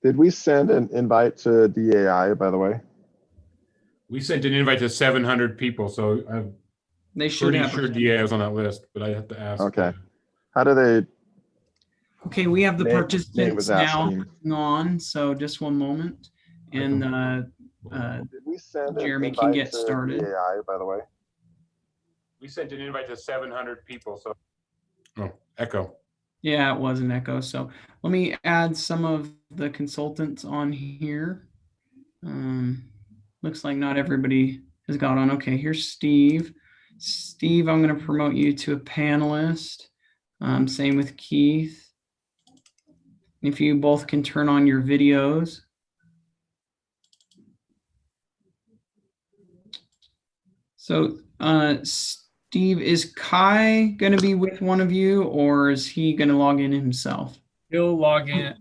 Did we send an invite to DAI, by the way? We sent an invite to 700 people, so I'm They should pretty have. sure DA was on that list, but I have to ask. Okay. How do they? Okay, we have the Nate participants was now asking. on, so just one moment, and Did we send Jeremy an can invite get to started. DAI, by the way? We sent an invite to 700 people, so. Oh, echo. Yeah, it was an echo. So let me add some of the consultants on here. Looks like not everybody has got on. Okay, here's Steve. Steve, I'm going to promote you to a panelist. Same with Keith. If you both can turn on your videos. So, Steve, is Kai going to be with one of you, or is he going to log in himself? He'll log in.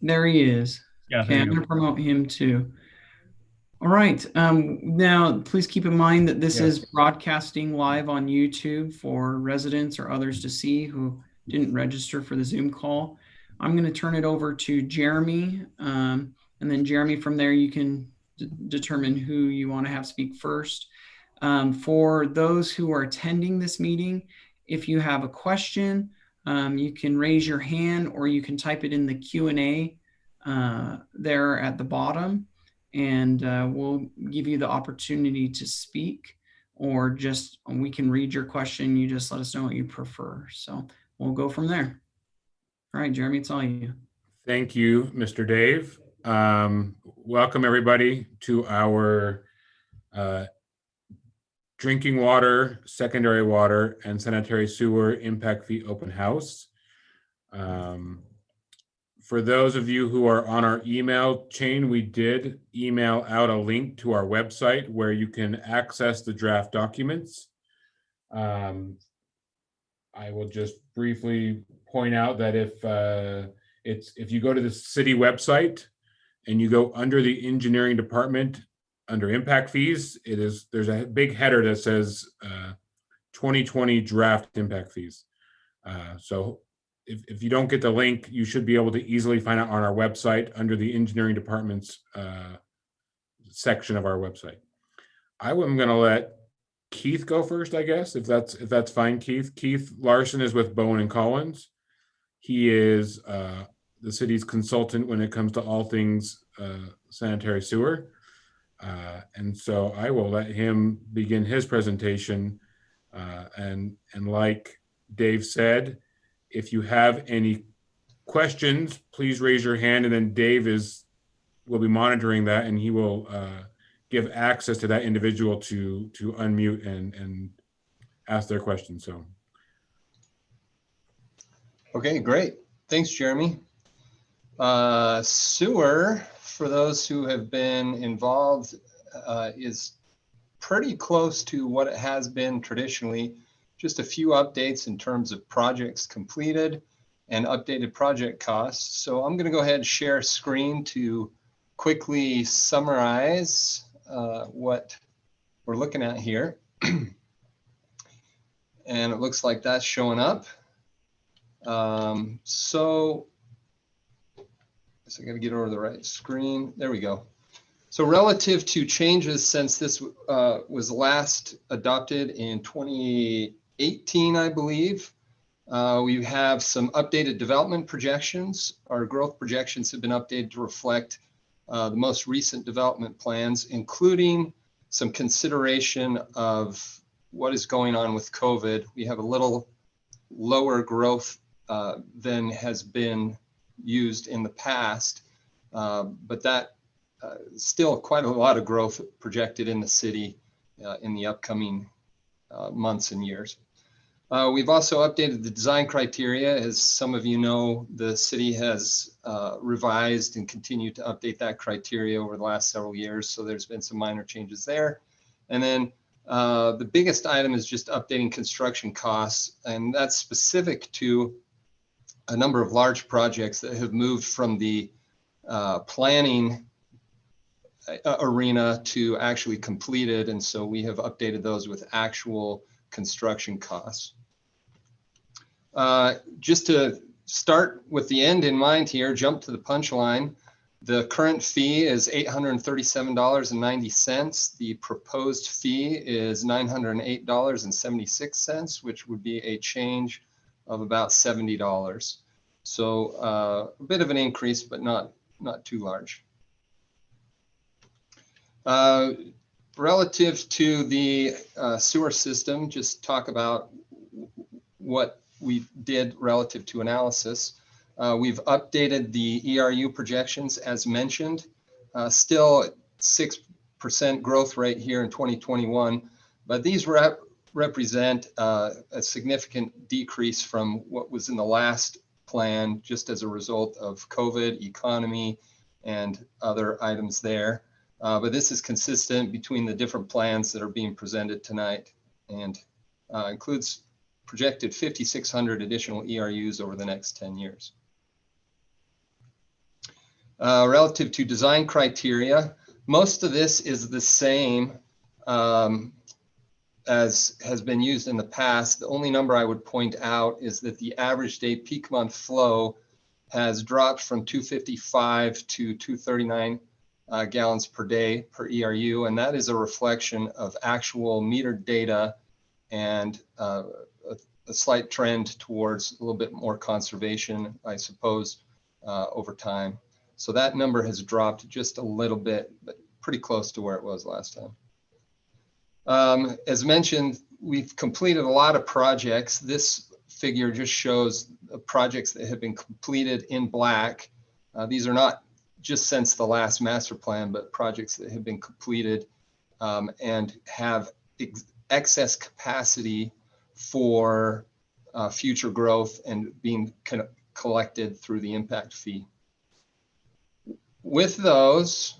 There he is. Yeah, okay, I'm going to promote him too. All right. Now, please keep in mind that this is broadcasting live on YouTube for residents or others to see who didn't register for the Zoom call. I'm going to turn it over to Jeremy. And then Jeremy, from there, you can determine who you want to have speak first. For those who are attending this meeting, if you have a question, you can raise your hand or you can type it in the Q&A there at the bottom, and we'll give you the opportunity to speak, or just we can read your question. You just let us know what you prefer. So we'll go from there. All right, Jeremy, it's all you. Thank you, Mr. Dave. Welcome everybody to our drinking water, secondary water, and sanitary sewer impact fee open house. For those of you who are on our email chain, we did email out a link to our website where you can access the draft documents. I will just briefly point out that if you go to the city website and you go under the engineering department under impact fees, there's a big header that says 2020 draft impact fees. So if you don't get the link, you should be able to easily find it on our website under the engineering department's section of our website. I'm going to let Keith go first, I guess, if that's fine, Keith. Keith Larson is with Bowen and Collins. He is the city's consultant when it comes to all things sanitary sewer. And so I will let him begin his presentation. And like Dave said, if you have any questions, please raise your hand, and then Dave will be monitoring that, and he will give access to that individual to unmute and ask their questions. So. Okay, great. Thanks, Jeremy. Sewer, for those who have been involved, is pretty close to what it has been traditionally. Just a few updates in terms of projects completed and updated project costs. So I'm going to go ahead and share screen to quickly summarize what we're looking at here. And it looks like that's showing up. So I got to get over the right screen. There we go. So relative to changes since this was last adopted in 2018, I believe, we have some updated development projections. Our growth projections have been updated to reflect the most recent development plans, including some consideration of what is going on with COVID. We have a little lower growth than has been used in the past, but that still quite a lot of growth projected in the city in the upcoming months and years. We've also updated the design criteria. As some of you know, the city has revised and continued to update that criteria over the last several years. So there's been some minor changes there. And then the biggest item is just updating construction costs. And that's specific to a number of large projects that have moved from the planning arena to actually completed. And so we have updated those with actual construction costs. Just to start with the end in mind here, jump to the punchline. The current fee is $837.90. The proposed fee is $908.76, which would be a change of about $70. So a bit of an increase, but not too large. Relative to the sewer system, just talk about what we did relative to analysis. We've updated the ERU projections as mentioned, still 6% growth rate here in 2021, but these represent a significant decrease from what was in the last plan, just as a result of COVID, economy, and other items there. But this is consistent between the different plans that are being presented tonight, and includes projected 5,600 additional ERUs over the next 10 years. Relative to design criteria, most of this is the same as has been used in the past. The only number I would point out is that the average day peak month flow has dropped from 255 to 239 gallons per day per ERU, and that is a reflection of actual metered data and a slight trend towards a little bit more conservation, I suppose, over time. So that number has dropped just a little bit, but pretty close to where it was last time. As mentioned, we've completed a lot of projects. This figure just shows projects that have been completed in black. These are not just since the last master plan, but projects that have been completed and have excess capacity for future growth and being collected through the impact fee. With those,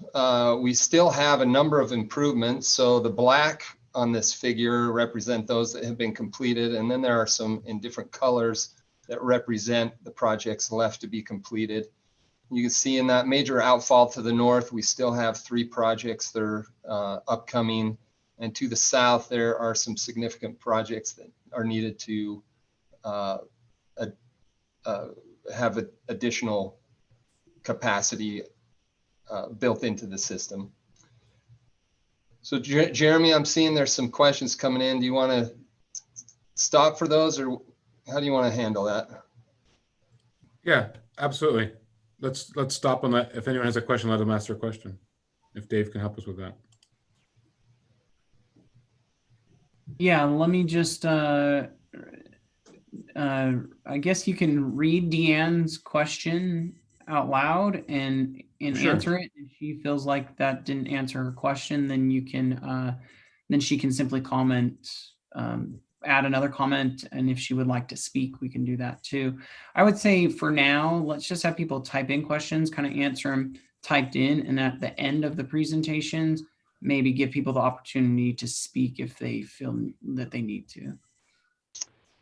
we still have a number of improvements. So the black on this figure represent those that have been completed, and then there are some in different colors that represent the projects left to be completed. You can see in that major outfall to the north, we still have 3 projects that are upcoming, and to the south, there are some significant projects that are needed to have additional capacity built into the system. So Jeremy, I'm seeing there's some questions coming in. Do you want to stop for those, or how do you want to handle that? Yeah, absolutely. Let's stop on that. If anyone has a question, let them ask their question. If Dave can help us with that. Yeah, let me just, I guess you can read Deanne's question out loud and Sure. answer it. If she feels like that didn't answer her question, then you can, then she can simply comment, add another comment. And if she would like to speak, we can do that too. I would say for now, let's just have people type in questions, kind of answer them typed in. And at the end of the presentations, maybe give people the opportunity to speak if they feel that they need to.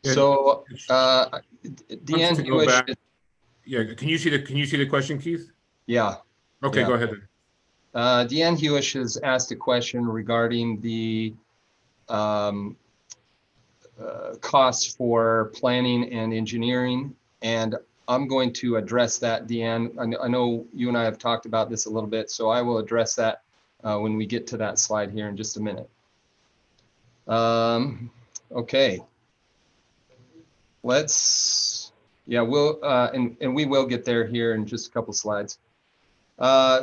So Deanne Hewish. Yeah, can you see the question, Keith? Yeah. Okay, yeah. Go ahead. Deanne Hewish has asked a question regarding the costs for planning and engineering, and I'm going to address that, Deanne. I know you and I have talked about this a little bit, so I will address that when we get to that slide here in just a minute. Okay. We'll and we will get there here in just a couple slides.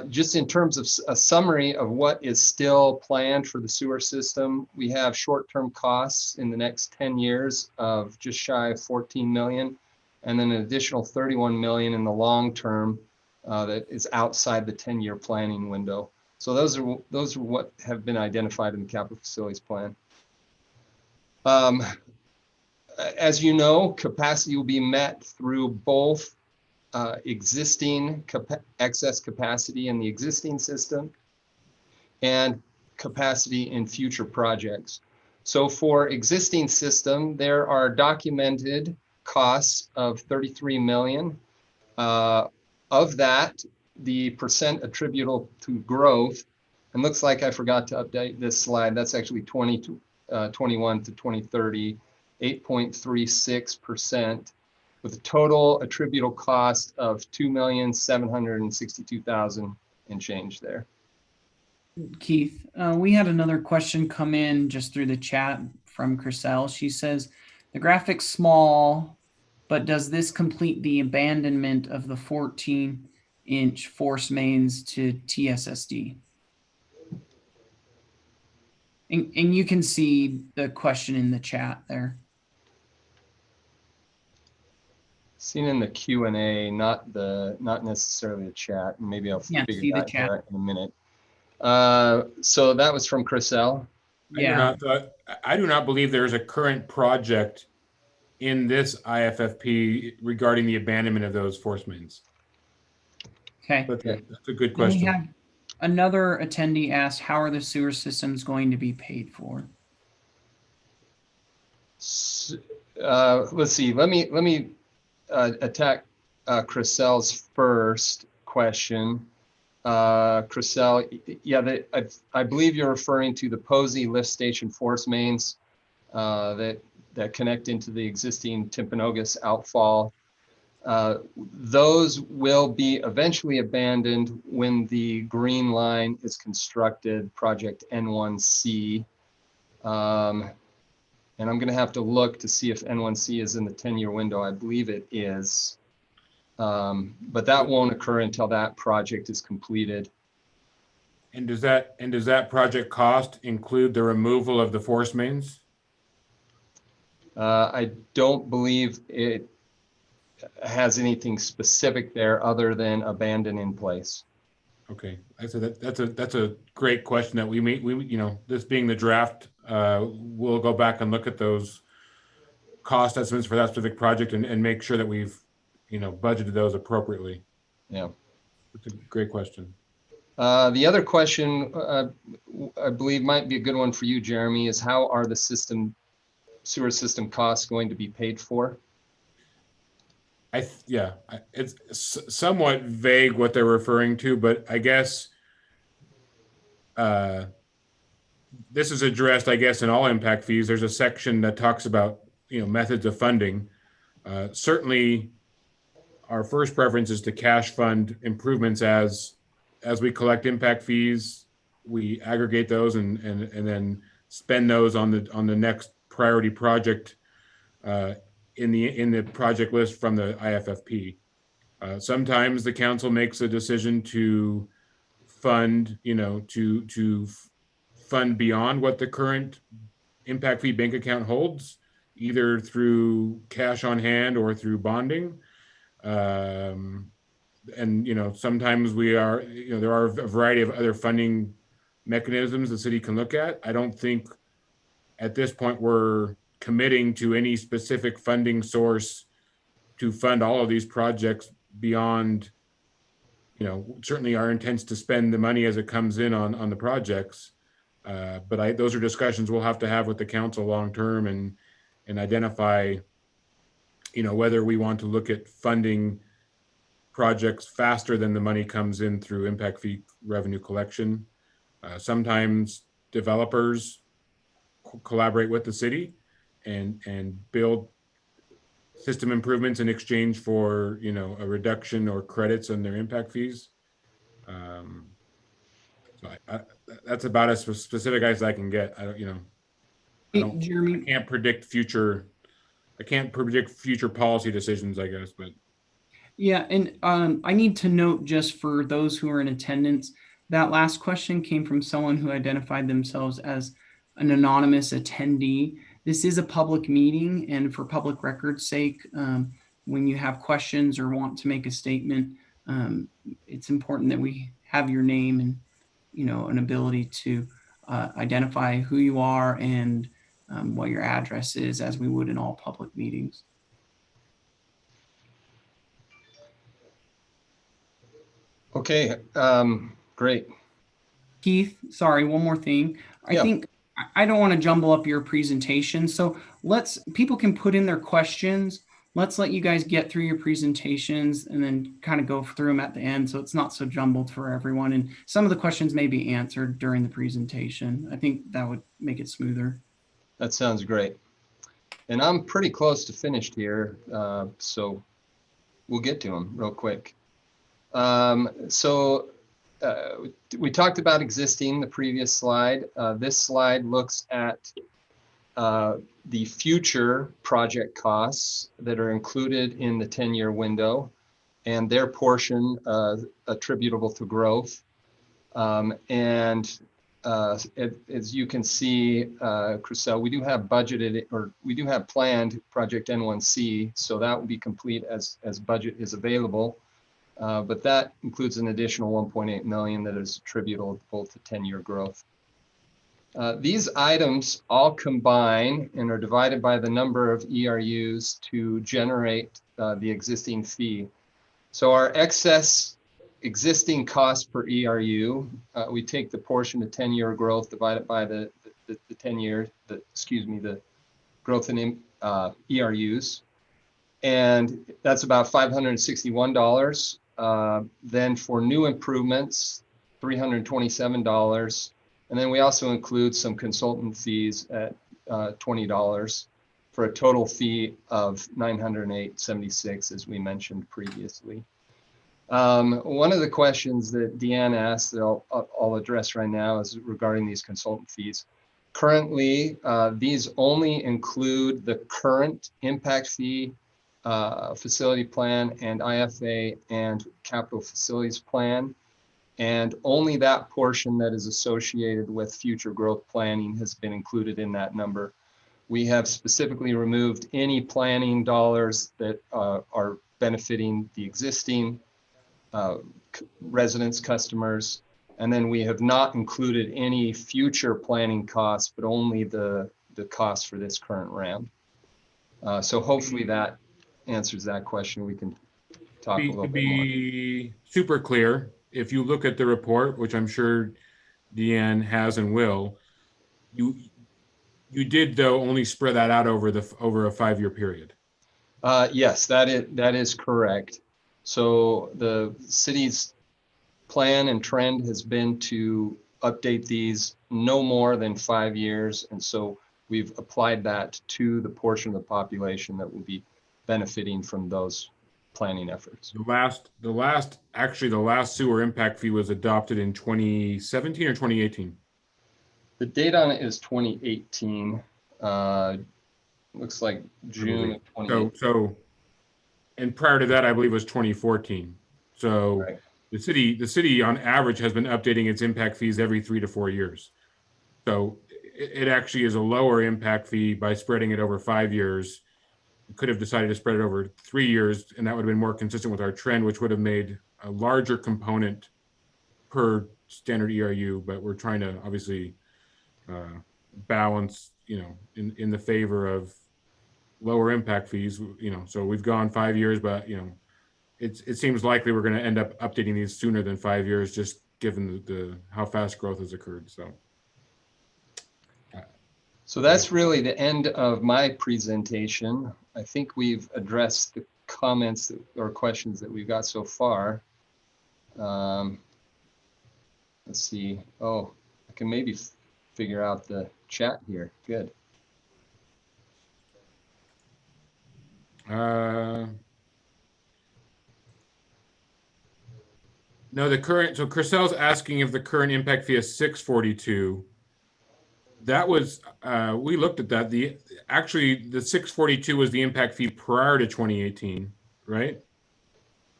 Just in terms of a summary of what is still planned for the sewer system, we have short-term costs in the next 10 years of just shy of 14 million, and then an additional 31 million in the long term that is outside the 10-year planning window. So those are what have been identified in the capital facilities plan. As you know, capacity will be met through both existing excess capacity in the existing system and capacity in future projects. So for existing system, there are documented costs of 33 million. Of that, the percent attributable to growth, and looks like I forgot to update this slide, that's actually 2021 to 2030, 8.36%. with a total attributable cost of $2,762,000 and change there. Keith, we had another question come in just through the chat from Chriselle. She says, the graphic's small, but does this complete the abandonment of the 14-inch force mains to TSSD? And you can see the question in the chat there. Seen in the Q&A, not necessarily the chat. Maybe I'll figure that out in a minute. So that was from Chriselle. Yeah. I do not believe there's a current project in this IFFP regarding the abandonment of those force mains. Okay. That's a good question. We have another attendee asked, how are the sewer systems going to be paid for? Let's see. Let me attack Chriselle's first question. Chriselle, yeah, I believe you're referring to the Posey lift station force mains that connect into the existing Timpanogos outfall. Those will be eventually abandoned when the green line is constructed, project N1C. And I'm going to have to look to see if N1C is in the 10-year window. I believe it is. But that won't occur until that project is completed. And does that project cost include the removal of the force mains? I don't believe it has anything specific there other than abandon in place. Okay, that's a great question that we this being the draft, we'll go back and look at those cost estimates for that specific project and make sure that we've budgeted those appropriately. Yeah, that's a great question. The other question I believe might be a good one for you, Jeremy, is how are the sewer system costs going to be paid for? It's somewhat vague what they're referring to, but I guess this is addressed, I guess, in all impact fees. There's a section that talks about methods of funding. Certainly, our first preference is to cash fund improvements as we collect impact fees. We aggregate those and then spend those on the next priority project in the project list from the IFFP. Sometimes the council makes a decision to fund, to fund beyond what the current impact fee bank account holds, either through cash on hand or through bonding. And sometimes there are a variety of other funding mechanisms the city can look at. I don't think at this point we're committing to any specific funding source to fund all of these projects beyond, certainly our intents to spend the money as it comes in on the projects. But those are discussions we'll have to have with the council long-term and identify, whether we want to look at funding projects faster than the money comes in through impact fee revenue collection. Sometimes developers collaborate with the city and build system improvements in exchange for a reduction or credits on their impact fees. So that's about as specific as I can get. Jeremy, I can't predict future policy decisions, I guess, but yeah, and I need to note, just for those who are in attendance, that last question came from someone who identified themselves as an anonymous attendee. This is a public meeting, and for public record's sake, when you have questions or want to make a statement, it's important that we have your name and an ability to identify who you are and what your address is, as we would in all public meetings. Okay, great. Keith, sorry, one more thing. I think I don't want to jumble up your presentation, so people can put in their questions. Let's let you guys get through your presentations and then kind of go through them at the end, so it's not so jumbled for everyone. And some of the questions may be answered during the presentation. I think that would make it smoother. That sounds great. And I'm pretty close to finished here, so we'll get to them real quick. We talked about existing, the previous slide. This slide looks at the future project costs that are included in the 10-year window and their portion attributable to growth. As you can see, Chriselle, we do have budgeted, or we do have planned project N1C, so that will be complete as budget is available. But that includes an additional 1.8 million that is attributable to 10-year growth. These items all combine and are divided by the number of ERUs to generate the existing fee. So our excess existing cost per ERU, we take the portion of 10-year growth divided by the 10-year, the growth in ERUs. And that's about $561. Then for new improvements, $327. And then we also include some consultant fees at $20 for a total fee of $908.76, as we mentioned previously. One of the questions that Deanne asked that I'll address right now is regarding these consultant fees. Currently, these only include the current impact fee, facility plan, and IFA and capital facilities plan. And only that portion that is associated with future growth planning has been included in that number. We have specifically removed any planning dollars that are benefiting the existing residents, customers, and then we have not included any future planning costs, but only the cost for this current round. So hopefully that answers that question. We can talk a little bit more. To be super clear, if you look at the report, which I'm sure Deanne has and will, you did though only spread that out over a 5-year period. Yes, that is correct. So the city's plan and trend has been to update these no more than 5 years. And so we've applied that to the portion of the population that will be benefiting from those planning efforts. The last sewer impact fee was adopted in 2017 or 2018? The date on it is 2018. Looks like June of 2018. And prior to that, I believe was 2014. So Right. the city on average has been updating its impact fees every 3 to 4 years. So it actually is a lower impact fee by spreading it over 5 years. We could have decided to spread it over 3 years, and that would have been more consistent with our trend, which would have made a larger component per standard ERU. But we're trying to obviously balance, in the favor of lower impact fees, so we've gone 5 years, but it seems likely we're going to end up updating these sooner than 5 years, just given the how fast growth has occurred. So that's really the end of my presentation. I think we've addressed the comments or questions that we've got so far. Let's see. Oh, I can maybe figure out the chat here. Good. No, so Chriselle's asking if the current impact fee is $642. That was, we looked at that. Actually, the $642 was the impact fee prior to 2018, right?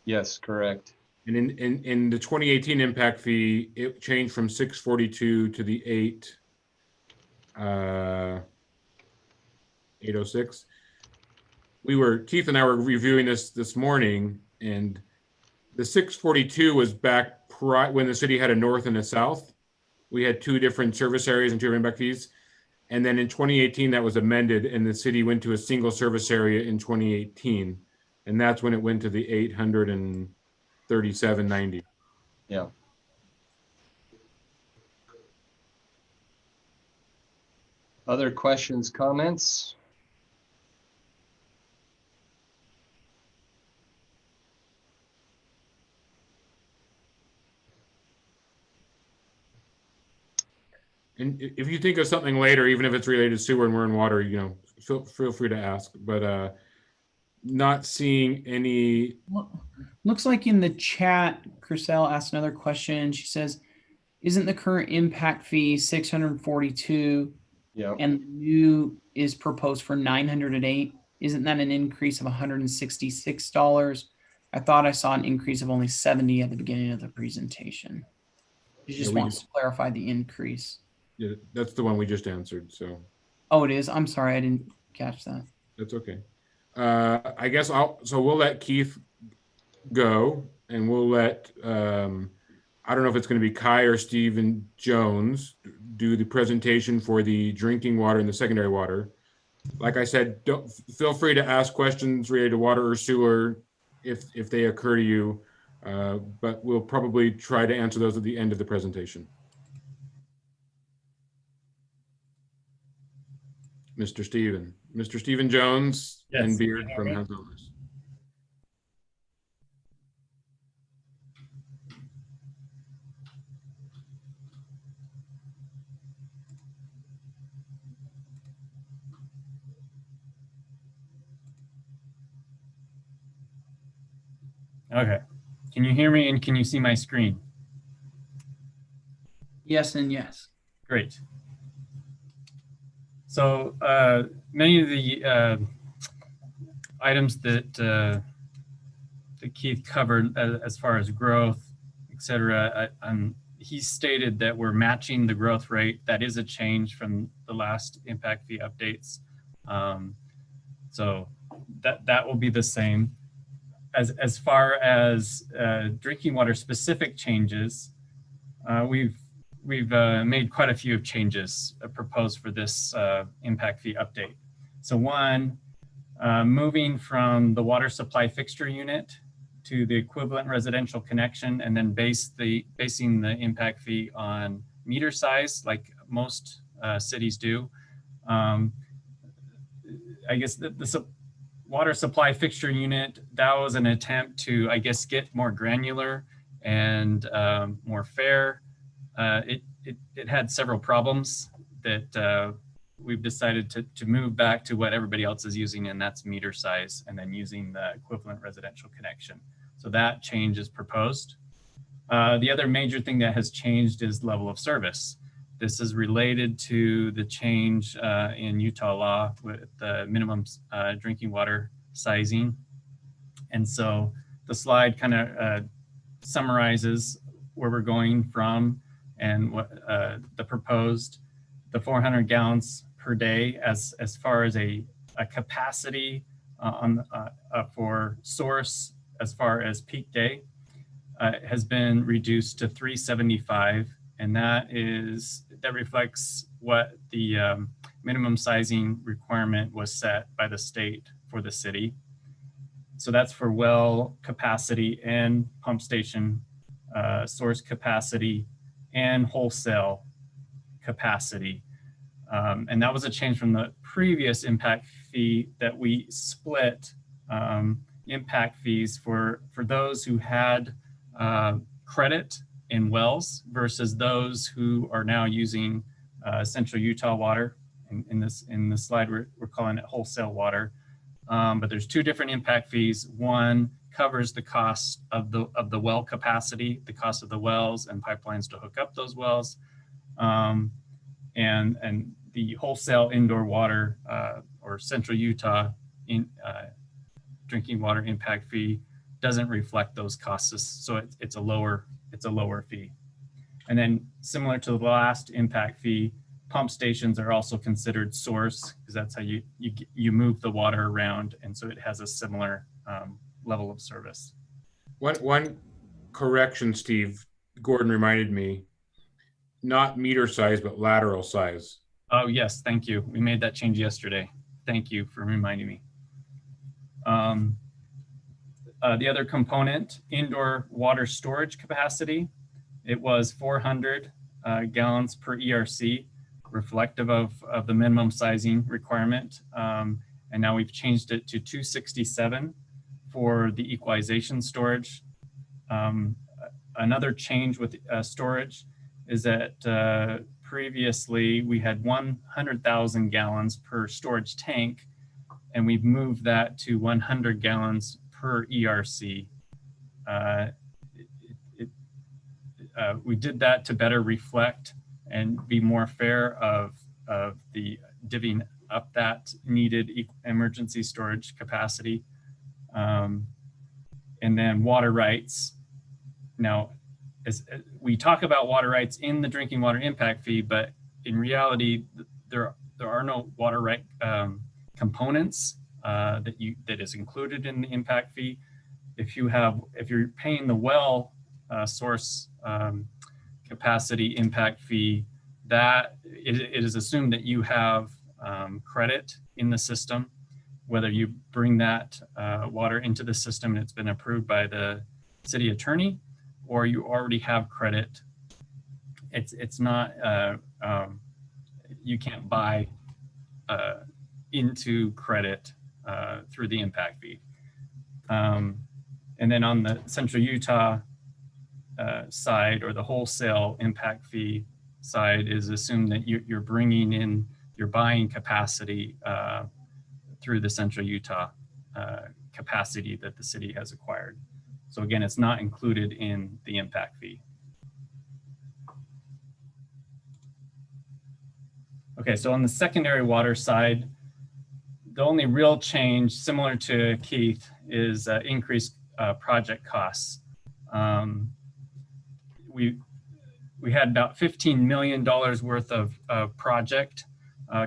Yes, correct. And in the 2018 impact fee, it changed from 642 to the 806. Keith and I were reviewing this morning, and the 642 was back when the city had a north and a south. We had 2 different service areas and 2 different impact fees. And then in 2018, that was amended, and the city went to a single service area in 2018. And that's when it went to the 837.90. Yeah. Other questions, comments? And if you think of something later, even if it's related to sewer and we're in water, feel free to ask, but not seeing any. Well, looks like in the chat, Chriselle asked another question. She says, isn't the current impact fee 642 Yeah. and the new is proposed for 908? Isn't that an increase of $166? I thought I saw an increase of only 70 at the beginning of the presentation. She just wants to clarify the increase. Yeah, that's the one we just answered. So. Oh, it is. I'm sorry, I didn't catch that. That's okay. I guess we'll let Keith go, and we'll let I don't know if it's going to be Kai or Stephen Jones do the presentation for the drinking water and the secondary water. Like I said, don't feel free to ask questions related to water or sewer if they occur to you, but we'll probably try to answer those at the end of the presentation. Mr. Stephen Jones, yes, and Beard from Hazelnut. Okay. Can you hear me and can you see my screen? Yes and yes. Great. So many of the items that Keith covered as far as growth, et cetera, he stated that we're matching the growth rate. That is a change from the last impact fee updates. So that will be the same. As far as drinking water specific changes, we've made quite a few changes proposed for this impact fee update. So one, moving from the water supply fixture unit to the equivalent residential connection, and then basing the impact fee on meter size, like most cities do. I guess the water supply fixture unit, that was an attempt to, I guess, get more granular and more fair. It had several problems that we've decided to move back to what everybody else is using, and that's meter size, and then using the equivalent residential connection. So that change is proposed. The other major thing that has changed is level of service. This is related to the change in Utah law with the minimum drinking water sizing. And so the slide kind of summarizes where we're going from and what the proposed, the 400 gallons per day as far as a capacity for source as far as peak day has been reduced to 375, and that reflects what the minimum sizing requirement was set by the state for the city. So that's for well capacity and pump station source capacity and wholesale capacity. And that was a change from the previous impact fee that we split impact fees for those who had credit in wells versus those who are now using Central Utah water. In this slide, we're calling it wholesale water. But there's two different impact fees. One covers the cost of the well capacity, the cost of the wells and pipelines to hook up those wells, and the wholesale indoor water or Central Utah drinking water impact fee doesn't reflect those costs, so it's a lower fee. And then similar to the last impact fee, pump stations are also considered source because that's how you move the water around, and so it has a similar level of service. One correction, Steve. Gordon reminded me, not meter size, but lateral size. Oh yes, thank you. We made that change yesterday. Thank you for reminding me. The other component, indoor water storage capacity, it was 400 gallons per ERC, reflective of the minimum sizing requirement. And now we've changed it to 267 for the equalization storage. Another change with storage is that previously we had 100,000 gallons per storage tank, and we've moved that to 100 gallons per ERC. We did that to better reflect and be more fair of the divvying up that needed emergency storage capacity. And then water rights. Now, as we talk about water rights in the drinking water impact fee, but in reality, there are no water right components that is included in the impact fee. If you're paying the well source capacity impact fee, that it is assumed that you have credit in the system, whether you bring that water into the system and it's been approved by the city attorney, or you already have credit. It's not, you can't buy into credit through the impact fee. And then on the Central Utah side, or the wholesale impact fee side, is assumed that you're bringing in, you're buying capacity through the Central Utah capacity that the city has acquired. So again, it's not included in the impact fee. Okay, so on the secondary water side, the only real change, similar to Keith, is increased project costs. We had about $15 million worth of project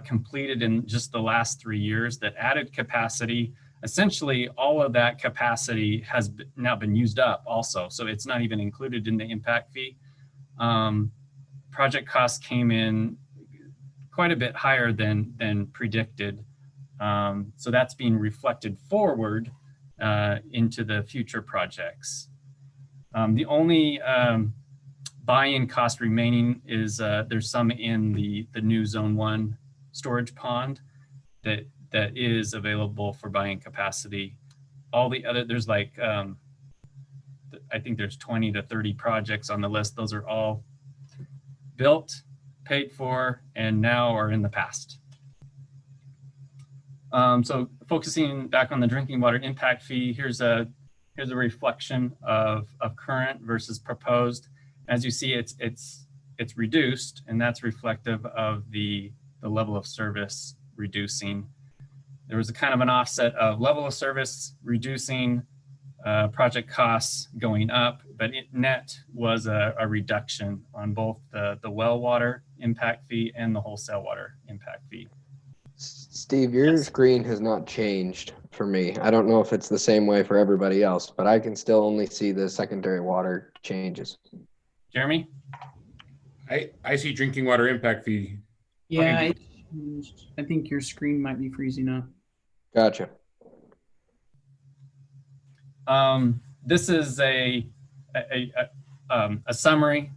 completed in just the last 3 years that added capacity. Essentially, all of that capacity has now been used up also, so it's not even included in the impact fee. Project costs came in quite a bit higher than predicted. So that's being reflected forward into the future projects. The only buy-in cost remaining is there's some in the new Zone 1 storage pond that is available for buying capacity. All the other, there's like, I think there's 20 to 30 projects on the list. Those are all built, paid for, and now are in the past. So focusing back on the drinking water impact fee, here's a reflection of current versus proposed. As you see, it's reduced, and that's reflective of the level of service reducing. There was a kind of an offset of level of service reducing, project costs going up, but net was a reduction on both the well water impact fee and the wholesale water impact fee. Steve, your screen has not changed for me. I don't know if it's the same way for everybody else, but I can still only see the secondary water changes. Jeremy? I see drinking water impact fee. Yeah, it changed. I think your screen might be freezing up. Gotcha. This is a summary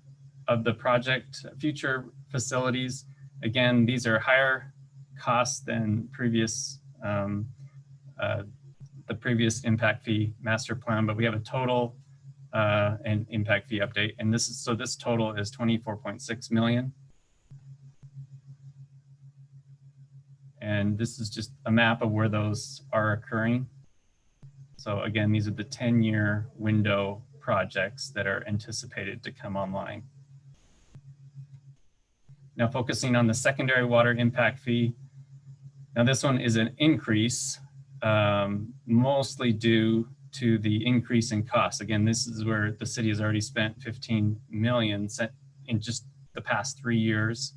of the project future facilities. Again, these are higher costs than previous the previous impact fee master plan, but we have a total and impact fee update, and this total is 24.6 million. And this is just a map of where those are occurring. So again, these are the 10-year window projects that are anticipated to come online. Now focusing on the secondary water impact fee. Now this one is an increase, mostly due to the increase in costs. Again, this is where the city has already spent 15 million in just the past 3 years.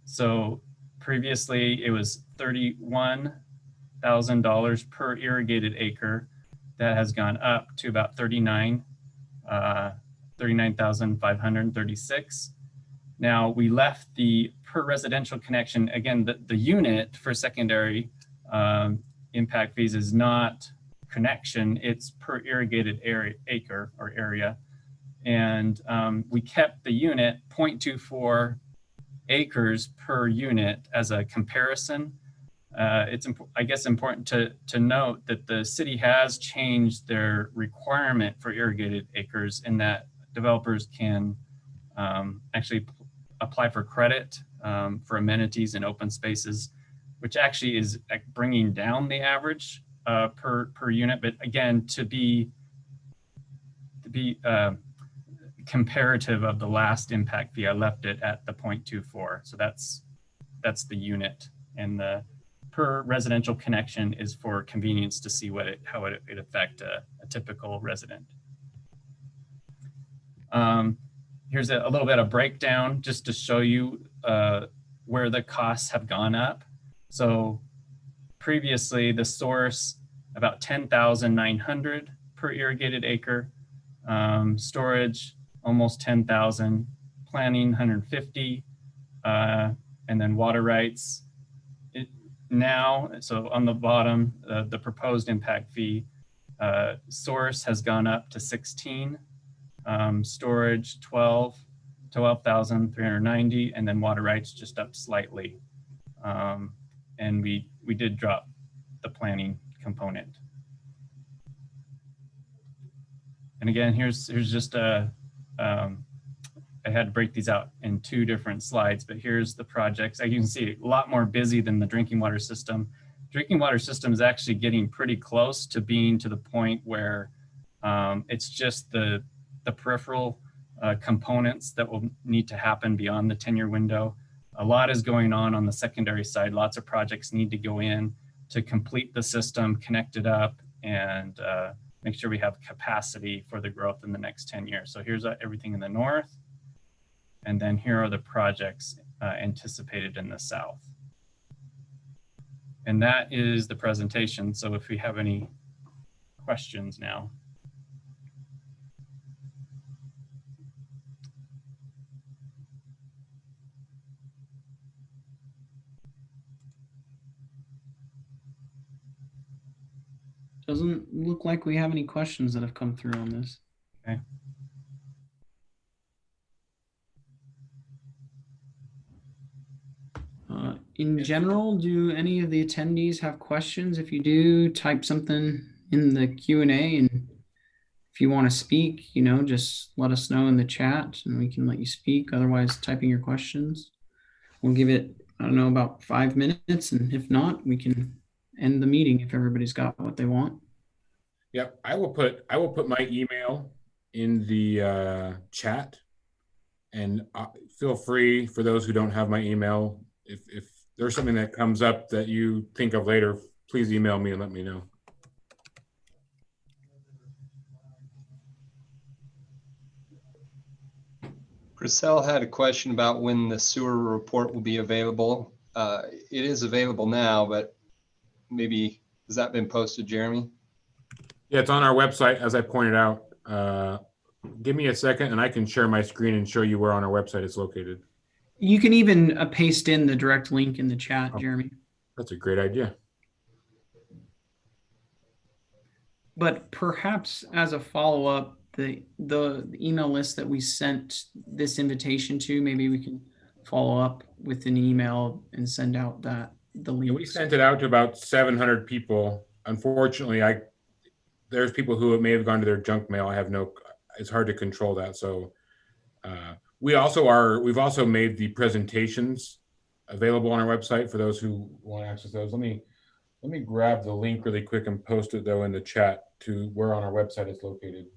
So previously it was $31,000 per irrigated acre. That has gone up to about 39,536. Now we left the per residential connection. Again, the unit for secondary impact fees is not connection, it's per irrigated acre or area. And we kept the unit 0.24 acres per unit as a comparison. It's I guess important to note that the city has changed their requirement for irrigated acres in that developers can actually apply for credit for amenities and open spaces, which actually is bringing down the average per unit. But again, to be comparative of the last impact fee, I left it at the 0.24. So that's the unit, and the per residential connection is for convenience to see how it affect a typical resident. Here's a little bit of breakdown just to show you where the costs have gone up. So previously the source about 10,900 per irrigated acre, storage almost 10,000, planning 150, and then water rights. Now, so on the bottom, the proposed impact fee, source has gone up to 16, storage 12,390, and then water rights just up slightly. And we did drop the planning component. And again, here's just I had to break these out in 2 different slides, but here's the projects. As you can see, a lot more busy than the drinking water system. Drinking water system is actually getting pretty close to being to the point where it's just the peripheral components that will need to happen beyond the 10-year window. A lot is going on the secondary side. Lots of projects need to go in to complete the system, connect it up, and make sure we have capacity for the growth in the next 10 years. So here's everything in the north. And then here are the projects anticipated in the south. And that is the presentation. So if we have any questions now. Doesn't look like we have any questions that have come through on this. Okay. In general, do any of the attendees have questions? If you do, type something in the Q&A, and if you want to speak, just let us know in the chat and we can let you speak. Otherwise, typing your questions. We'll give it, I don't know, about 5 minutes, and if not, we can end the meeting if everybody's got what they want. Yep, I will put my email in the chat, and feel free, for those who don't have my email, if there's something that comes up that you think of later, please email me and let me know. Priscilla had a question about when the sewer report will be available. It is available now, but maybe, has that been posted, Jeremy? Yeah, it's on our website, as I pointed out. Give me a second and I can share my screen and show you where on our website it's located. You can even paste in the direct link in the chat, Jeremy. That's a great idea. But perhaps as a follow-up, the email list that we sent this invitation to, maybe we can follow up with an email and send out the link. Yeah, we sent it out to about 700 people. Unfortunately, there's people who may have gone to their junk mail. It's hard to control that. So we've also made the presentations available on our website for those who want to access those. Let me grab the link really quick and post it though in the chat to where on our website it's located.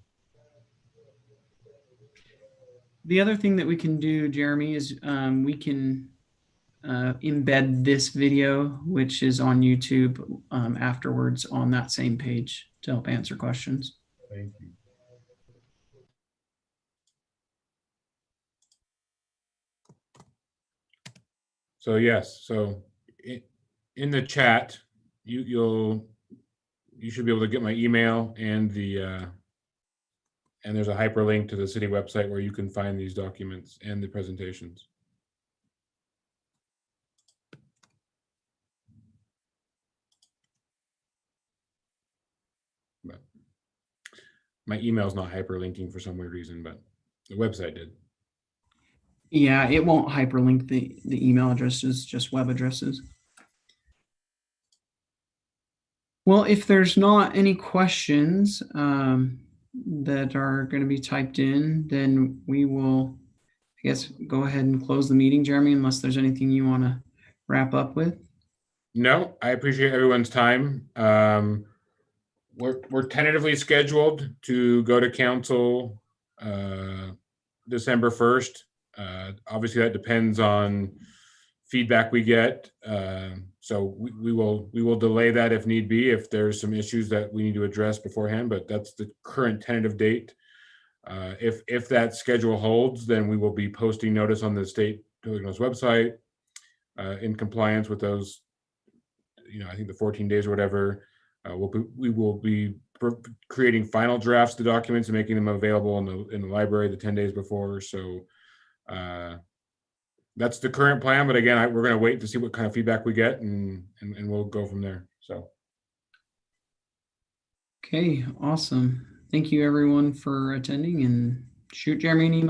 The other thing that we can do, Jeremy, is we can embed this video, which is on YouTube, afterwards on that same page to help answer questions. Thank you. So yes, so in the chat, you should be able to get my email and and there's a hyperlink to the city website where you can find these documents and the presentations. But my email is not hyperlinking for some weird reason, but the website did. Yeah, it won't hyperlink the email addresses, just web addresses. Well, if there's not any questions that are going to be typed in, then we will I guess go ahead and close the meeting, Jeremy, unless there's anything you want to wrap up with. No, I appreciate everyone's time. We're tentatively scheduled to go to council December 1st. Obviously, that depends on feedback we get. So we will delay that if need be, if there's some issues that we need to address beforehand, but that's the current tentative date. If that schedule holds, then we will be posting notice on the state website in compliance with those, I think the 14 days or whatever. We will be creating final drafts of the documents and making them available in the library the 10 days before. So that's the current plan. But again, we're going to wait to see what kind of feedback we get, and we'll go from there. So. Okay, awesome. Thank you everyone for attending, and shoot Jeremy an email